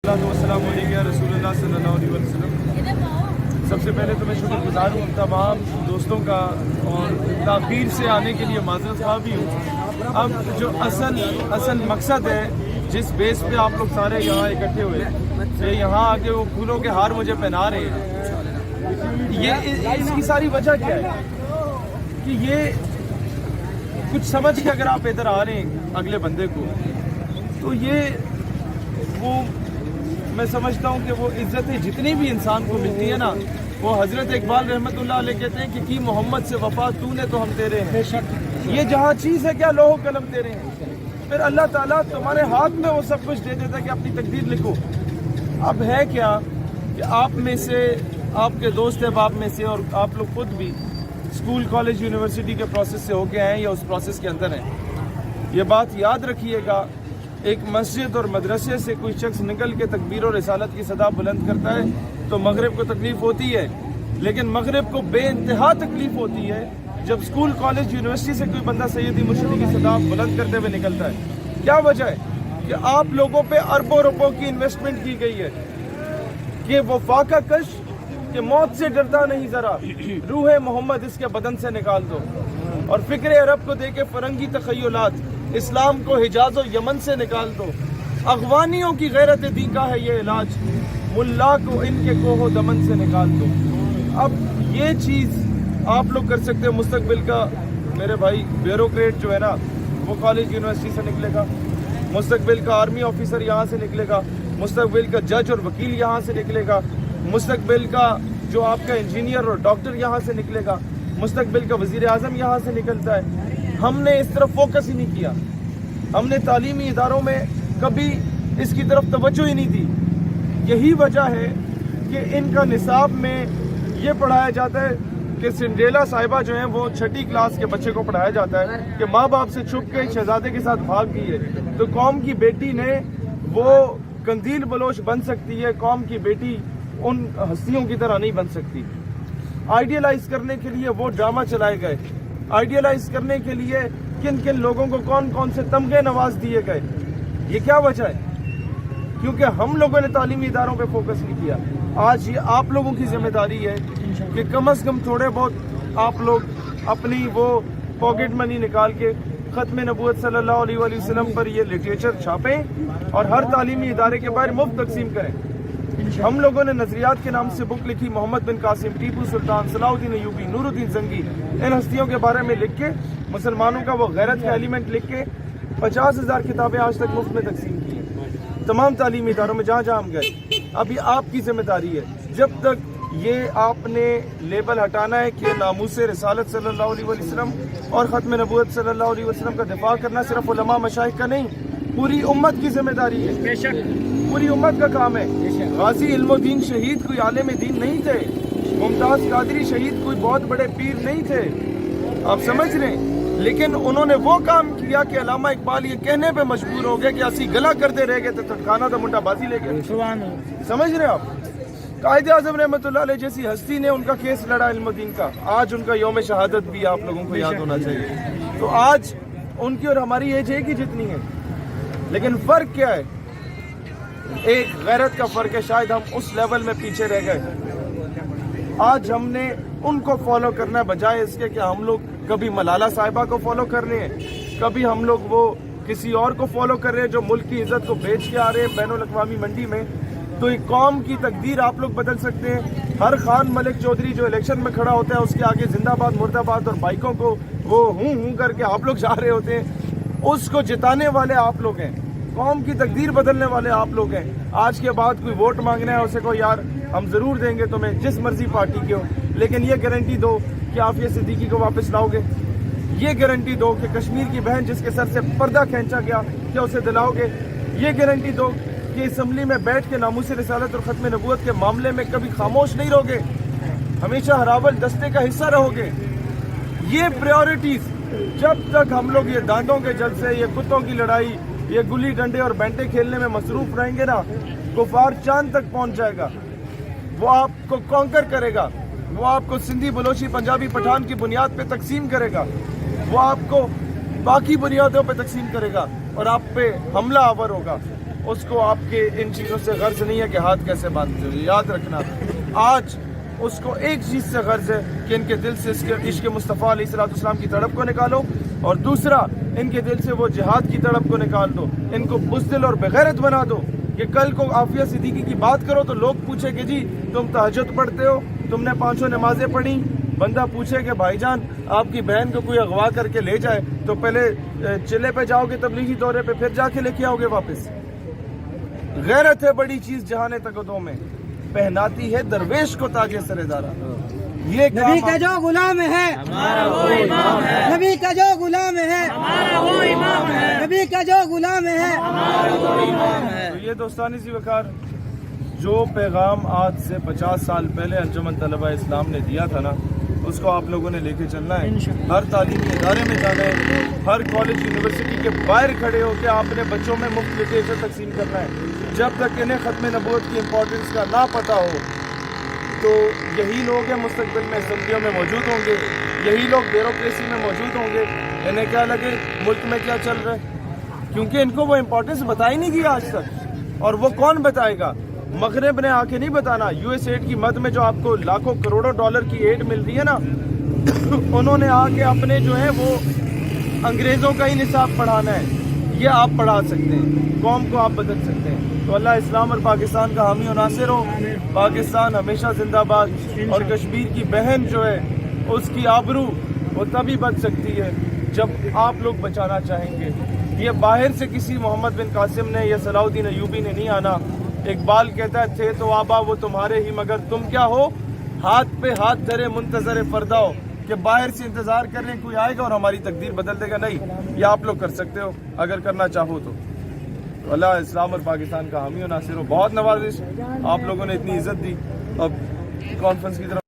अस्सलाम वालेकुम या रसूलुल्लाह सल्लल्लाहु अलैहि वसल्लम। सबसे पहले तो मैं शुक्रगुजार हूँ तमाम दोस्तों का और ताख़ीर से आने के लिए माज़रत ख़्वाह भी हूँ। अब जो असल मकसद है जिस बेस पे आप लोग सारे यहाँ इकट्ठे हुए, ये यहाँ आके वो फूलों के हार मुझे पहना रहे हैं, ये इसकी सारी वजह क्या है कि ये कुछ समझ के अगर आप इधर आ रहे हैं अगले बंदे को, तो ये वो मैं समझता हूँ कि वो इज्जतें जितनी भी इंसान को मिलती है ना, वो हज़रत इकबाल रहमतुल्लाह अलैह कहते हैं कि की मोहम्मद से वफा तूने तो हम तेरे हैं, ये जहाँ चीज़ है क्या लोहो कलम तेरे हैं। फिर अल्लाह ताला तुम्हारे हाथ में वो सब कुछ दे देता है कि अपनी तकदीर लिखो। अब है क्या कि आप में से, आपके दोस्त है बाप में से, और आप लोग खुद भी स्कूल कॉलेज यूनिवर्सिटी के प्रोसेस से होके आए या उस प्रोसेस के अंदर हैं। ये बात याद रखिएगा, एक मस्जिद और मदरसे से कोई शख्स निकल के तकबीर और रिसालत की सदा बुलंद करता है तो मगरिब को तकलीफ होती है, लेकिन मगरिब को बेइंतहा तकलीफ होती है जब स्कूल कॉलेज यूनिवर्सिटी से कोई बंदा सैयदी मुर्शिदी की सदा बुलंद करते हुए निकलता है। क्या वजह है कि आप लोगों पे अरबों रुपयों की इन्वेस्टमेंट की गई है कि वो फाका कश कि मौत से डरता नहीं जरा, रूह मोहम्मद इसके बदन से निकाल दो, और फिक्र अरब को देके फरंगी तखय्युलात, इस्लाम को हिजाज और यमन से निकाल दो। अगवानियों की गैरत दीन का है ये इलाज, मुल्ला को इनके कोहो दमन से निकाल दो। अब ये चीज़ आप लोग कर सकते हो। मुस्तकबिल का मेरे भाई ब्यूरोक्रेट जो है ना, वो कॉलेज यूनिवर्सिटी से निकलेगा, मुस्तकबिल का आर्मी ऑफिसर यहाँ से निकलेगा, मुस्तकबिल का जज और वकील यहाँ से निकलेगा, मुस्तकबिल का जो आपका इंजीनियर और डॉक्टर यहाँ से निकलेगा, मुस्तकबिल का वज़ीर आज़म यहाँ से निकलता है। हमने इस तरफ फोकस ही नहीं किया, हमने तालीमी इदारों में कभी इसकी तरफ तवज्जो ही नहीं दी। यही वजह है कि इनका निसाब में ये पढ़ाया जाता है कि सिंड्रेला साहिबा जो हैं वो 6ठी क्लास के बच्चे को पढ़ाया जाता है कि माँ बाप से छुप के शहजादे के साथ भाग गई है तो कौम की बेटी ने वो कंदील बलोच बन सकती है, कौम की बेटी उन हस्तियों की तरह नहीं बन सकती। आइडियलाइज करने के लिए वो ड्रामा चलाए गए, आइडियलाइज करने के लिए किन किन लोगों को कौन कौन से तमगे नवाज दिए गए। ये क्या वजह है? क्योंकि हम लोगों ने तालीमी इदारों पे फोकस नहीं किया। आज ये आप लोगों की जिम्मेदारी है कि कम से कम थोड़े बहुत आप लोग अपनी वो पॉकेट मनी निकाल के ख़त्म नबूवत सल्लल्लाहु अलैहि वसल्लम पर ये लिटरेचर छापें और हर तालीमी इदारे के बाहर मुफ्त तकसीम करें। हम लोगों ने नजरियात के नाम से बुक लिखी, मोहम्मद बिन कासिम, टीपू सुल्तान, सलाउद्दीन अय्यूबी, नूरुद्दीन जंगी, इन हस्तियों के बारे में लिख के मुसलमानों का वो गैरत का एलिमेंट लिख के 50,000 किताबें आज तक मुफ्त में तकसीम की हैं तमाम तालीमी इदारों में जहाँ जहाँ हम गए। अब ये आपकी जिम्मेदारी है, जब तक ये आपने लेबल हटाना है कि नामूस रिसालत सल्लल्लाहु अलैहि वसल्लम और ख़त्म नबूवत सल्लल्लाहु अलैहि वसल्लम का दिफा करना सिर्फ उलमा मशाइख का नहीं, पूरी उम्मत की जिम्मेदारी है। बेशक पूरी उम्मत का काम है। गाजी इल्मुद्दीन शहीद कोई आलिम दीन नहीं थे, मुमताज़ कादरी शहीद कोई बहुत बड़े पीर नहीं थे, आप समझ रहे हैं, लेकिन उन्होंने वो काम किया कि अल्लामा इकबाल ये कहने पे मजबूर हो गए कि असी गला करते रह गए तो खाना तो मुंडा बाजी ले गए। समझ रहे आप? कायदे आज़म रहमतुल्लाह अलैह जैसी हस्ती ने उनका केस लड़ा इल्मुद्दीन का, आज उनका यौम शहादत भी आप लोगों को याद होना चाहिए। तो आज उनकी और हमारी एज एक ही जितनी है, लेकिन फ़र्क क्या है? एक गैरत का फ़र्क है। शायद हम उस लेवल में पीछे रह गए। आज हमने उनको फॉलो करना है बजाय इसके कि हम लोग कभी मलाला साहिबा को फॉलो कर रहे हैं, कभी हम लोग वो किसी और को फॉलो कर रहे हैं जो मुल्क की इज्जत को बेच के आ रहे हैं बैनुल अक़वामी मंडी में। तो एक कौम की तकदीर आप लोग बदल सकते हैं। हर खान मलिक चौधरी जो इलेक्शन में खड़ा होता है उसके आगे जिंदाबाद मुर्दाबाद और बाइकों को वो हूँ करके आप लोग जा रहे होते हैं, उसको जिताने वाले आप लोग हैं, कौम की तकदीर बदलने वाले आप लोग हैं। आज के बाद कोई वोट मांगना है उसे को यार हम ज़रूर देंगे तुम्हें जिस मर्जी पार्टी के हो, लेकिन ये गारंटी दो कि आफिया सिद्दीकी को वापस लाओगे, ये गारंटी दो कि कश्मीर की बहन जिसके सर से पर्दा खींचा गया क्या उसे दिलाओगे, ये गारंटी दो कि असम्बली में बैठ के नामूस रिसालत और ख़त्म नबूवत के मामले में कभी खामोश नहीं रहोगे, हमेशा हरावल दस्ते का हिस्सा रहोगे। ये प्रायोरिटीज़ जब तक हम लोग ये दांतों के जलसे, ये कुत्तों की लड़ाई, ये गुल्ली डंडे और बैंटे खेलने में मसरूफ रहेंगे ना, कुफार चांद तक पहुंच जाएगा, वो आपको कॉन्कर करेगा, वो आपको सिंधी बलोची पंजाबी पठान की बुनियाद पे तकसीम करेगा, वो आपको बाकी बुनियादों पे तकसीम करेगा और आप पे हमला आवर होगा। اس کو آپ کے ان چیزوں سے غرض نہیں ہے کہ ہاتھ کیسے باندھتے ہو. یاد رکھنا آج اس کو ایک چیز سے غرض ہے کہ ان کے دل سے اس کے عشق مصطفیٰ علیہ الصلوۃ والسلام کی تڑپ کو نکالو, اور دوسرا ان کے دل سے وہ جہاد کی تڑپ کو نکال دو. ان کو بزدل اور بغیرت بنا دو کہ کل کو عافیہ صدیقی کی بات کرو تو لوگ پوچھے کہ جی تم تہجد پڑھتے ہو, تم نے 5 نمازیں پڑھی. بندہ پوچھے کہ بھائی جان آپ کی بہن کو کوئی اغوا کر کے لے جائے تو پہلے چلے پہ جاؤ گے تبلیغی دورے پہ, پھر جا کے لے کے آؤ گے واپس. غیرت ہے بڑی چیز جہان تقدوں میں, پہناتی ہے درویش کو تاج سر دارا. یہ نبی کا جو غلام ہے ہمارا وہ امام ہے, نبی کا جو غلام ہے ہمارا وہ امام ہے, نبی کا جو غلام ہے ہمارا وہ امام ہے. تو یہ دوستانی سی وقار جو پیغام آج سے 50 سال پہلے انجمن طلبہ اسلام نے دیا تھا نا, اس کو آپ لوگوں نے لے کے چلنا ہے. ہر تعلیمی ادارے میں جانا ہے, ہر کالج یونیورسٹی کے باہر کھڑے ہو کے آپ نے بچوں میں مفت لٹریچر تقسیم کرنا ہے. جب تک انہیں ختم نبوت کی امپورٹنس کا نہ پتہ ہو تو یہی لوگ ہیں مستقبل میں اسمبلیوں میں موجود ہوں گے, یہی لوگ بیوروکریسی میں موجود ہوں گے. انہیں کیا لگے ملک میں کیا چل رہا ہے, کیونکہ ان کو وہ امپورٹنس بتائی نہیں گئی آج تک. اور وہ کون بتائے گا؟ مغرب نے آ کے نہیں بتانا. یو ایس ایڈ کی مد میں جو آپ کو لاکھوں کروڑوں ڈالر کی ایڈ مل رہی ہے نا, انہوں نے آ کے اپنے جو ہے وہ انگریزوں کا ہی نصاب پڑھانا ہے. یہ آپ پڑھا سکتے ہیں, قوم کو آپ بدل سکتے ہیں. تو اللہ اسلام اور پاکستان کا حامی و ناصر ہو. پاکستان ہمیشہ زندہ باد. اور کشمیر کی بہن جو ہے اس کی آبرو وہ تبھی بچ سکتی ہے جب آپ لوگ بچانا چاہیں گے. یہ باہر سے کسی محمد بن قاسم نے یا صلاح الدین ایوبی نے نہیں آنا. اقبال کہتا ہے تھے تو آبا وہ تمہارے ہی, مگر تم کیا ہو ہاتھ پہ ہاتھ دھرے منتظر فردا ہو, کہ باہر سے انتظار کر رہے ہیں کوئی آئے گا اور ہماری تقدیر بدل دے گا. نہیں, یہ آپ لوگ کر سکتے ہو اگر کرنا چاہو تو. اللہ اسلام اور پاکستان کا حامی و ناصر ہو. بہت نوازش, آپ لوگوں نے اتنی عزت دی. اب کانفرنس کی طرف